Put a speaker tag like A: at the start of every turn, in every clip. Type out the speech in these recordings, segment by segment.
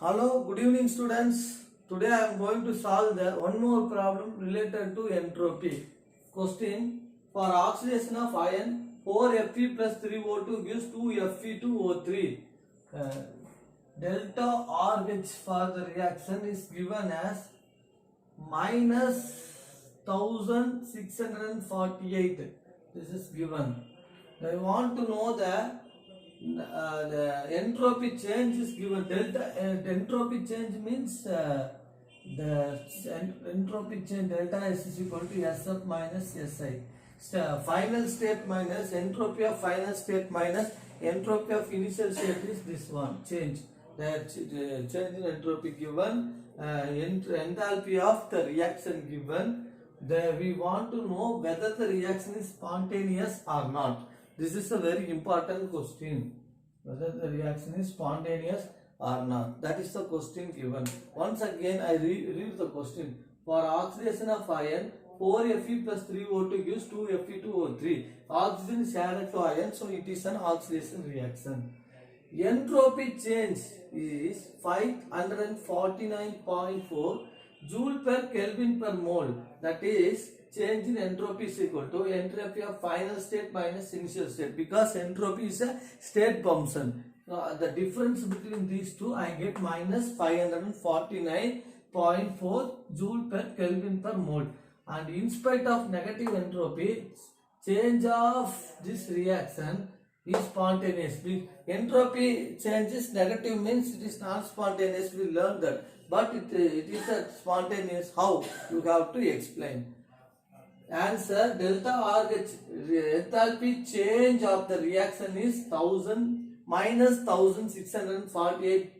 A: Hello, good evening students. Today I am going to solve the one more problem related to entropy. Question: for oxidation of iron, 4Fe plus 3O2 gives 2Fe2O3. Uh, delta RH for the reaction is given as minus 1648. This is given. I want to know the entropy change is given. Delta entropy change means the entropy change delta S is equal to SF minus SI. Final state minus entropy of final state minus entropy of initial state is this one change. The change in entropy given, enthalpy of the reaction given. We want to know whether the reaction is spontaneous or not. This is a very important question. Whether the reaction is spontaneous or not. That is the question given. Once again, I read the question. For oxidation of iron, 4Fe plus 3O2 gives 2Fe2O3. Oxygen is added to iron, so it is an oxidation reaction. Entropy change is 549.4 joule per Kelvin per mole. That is, change in entropy is equal to entropy of final state minus initial state, because entropy is a state function. The difference between these two, I get minus 549.4 joule per Kelvin per mole. And in spite of negative entropy, change of this reaction is spontaneous. Entropy change is negative means it is not spontaneous. We learned that, but it is a spontaneous. How? You have to explain. Answer: delta RH enthalpy change of the reaction is 1648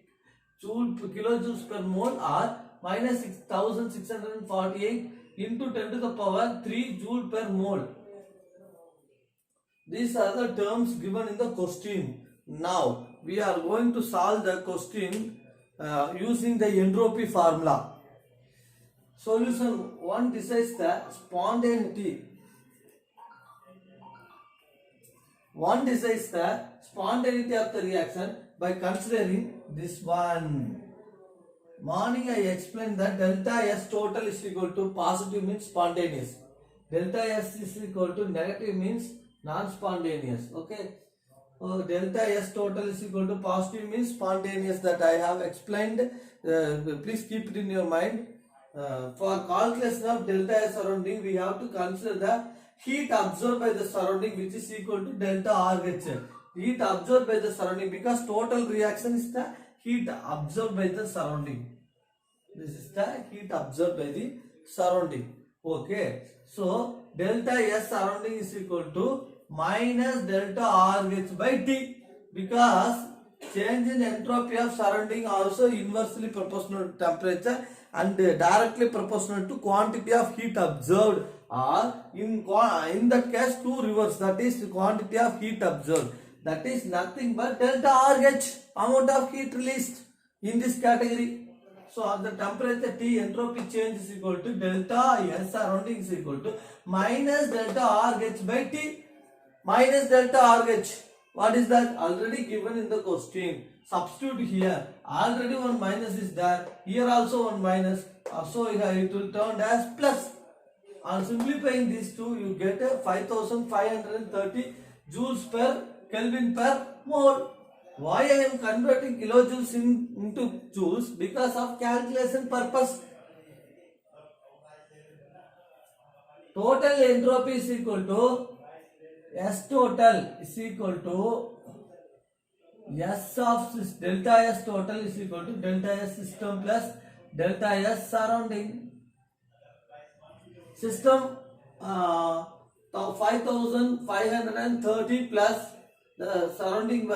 A: kilojoules per mole, or minus 1648 into 10 to the power 3 joule per mole. These are the terms given in the question. Now we are going to solve the question using the entropy formula. Solution 1 decides the spontaneity. One decides the spontaneity of the reaction by considering this one. Morning I explained that delta S total is equal to positive means spontaneous. Delta S is equal to negative means non-spontaneous. Okay. Delta S total is equal to positive means spontaneous, that I have explained. Please keep it in your mind. For calculation of delta S surrounding, we have to consider the heat absorbed by the surrounding, which is equal to delta RH. Heat absorbed by the surrounding, because total reaction is the heat absorbed by the surrounding. This is the heat absorbed by the surrounding. Okay. So delta S surrounding is equal to minus delta RH by T, because change in entropy of surrounding also inversely proportional to temperature and directly proportional to quantity of heat absorbed, or in that case two reverse, that is the quantity of heat absorbed, that is nothing but delta RH, amount of heat released in this category. So at the temperature T, entropy change is equal to delta S surrounding is equal to minus delta RH by T, minus delta RH. What is that? Already given in the question. Substitute here. Already one minus is there. Here also one minus. So it will turn as plus. On simplifying these two, you get a 5530 joules per Kelvin per mole. Why I am converting kilojoules into joules? Because of calculation purpose. Total entropy is equal to S total is equal to S of delta S total is equal to delta S system plus delta S surrounding. System 5530 plus the surrounding,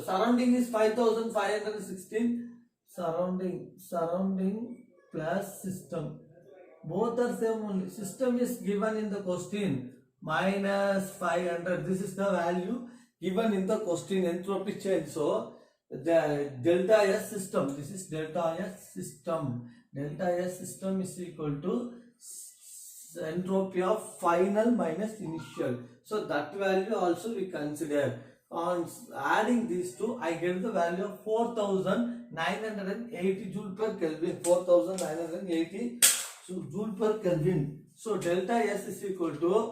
A: surrounding is 5516, surrounding plus system, both are same only. System is given in the question minus 500. This is the value given in the question, entropy change. So the delta S system, this is delta S system. Delta S system is equal to entropy of final minus initial. So that value also we consider. On adding these two, I get the value of 4980 joule per Kelvin. 4980 joule per Kelvin. So delta S is equal to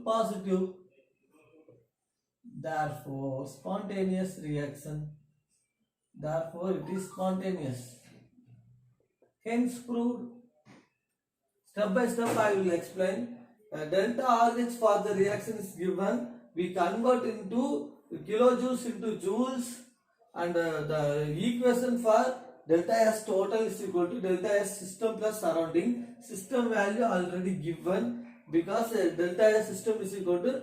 A: positive. Therefore, spontaneous reaction. Therefore, it is spontaneous. Hence proved. Step by step I will explain. Delta RH for the reaction is given. We convert into kilojoules into joules, and the equation for delta S total is equal to delta S system plus surrounding. System value already given, because delta S system is equal to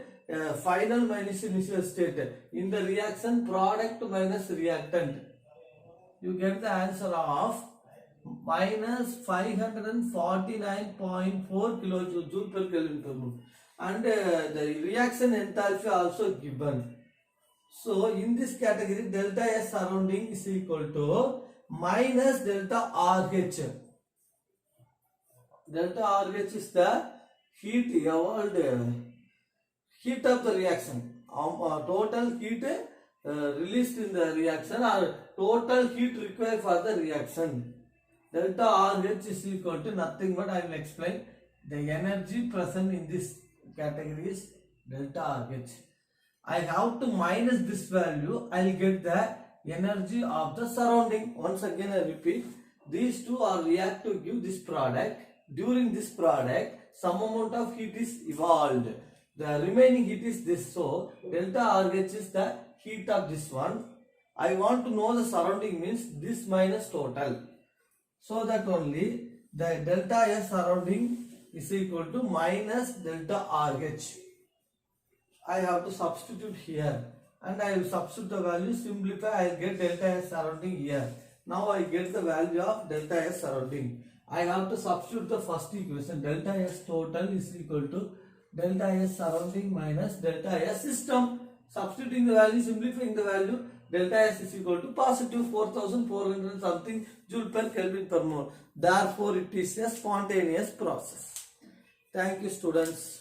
A: final minus initial state. In the reaction, product minus reactant. You get the answer of minus 549.4 kilojoule per Kelvin per mole, and the reaction enthalpy also given. So in this category, delta S surrounding is equal to minus delta RH. Delta RH is the heat heat of the reaction, total heat released in the reaction, or total heat required for the reaction. Delta RH is equal to nothing but I will explain. The energy present in this category is delta RH. I have to minus this value. I will get the energy of the surrounding. Once again I repeat, these two are react to give this product. During this product, some amount of heat is evolved. The remaining heat is this. So delta RH is the heat of this one. I want to know the surrounding, means this minus total. So that only the delta S surrounding is equal to minus delta RH. I have to substitute here, and I will substitute the value, simplify, I will get delta S surrounding here. Now I get the value of delta S surrounding. I have to substitute the first equation. Delta S total is equal to delta S surrounding minus delta S system. Substituting the value, simplifying the value, delta S is equal to positive 4400 something joule per Kelvin per mole. Therefore, it is a spontaneous process. Thank you, students.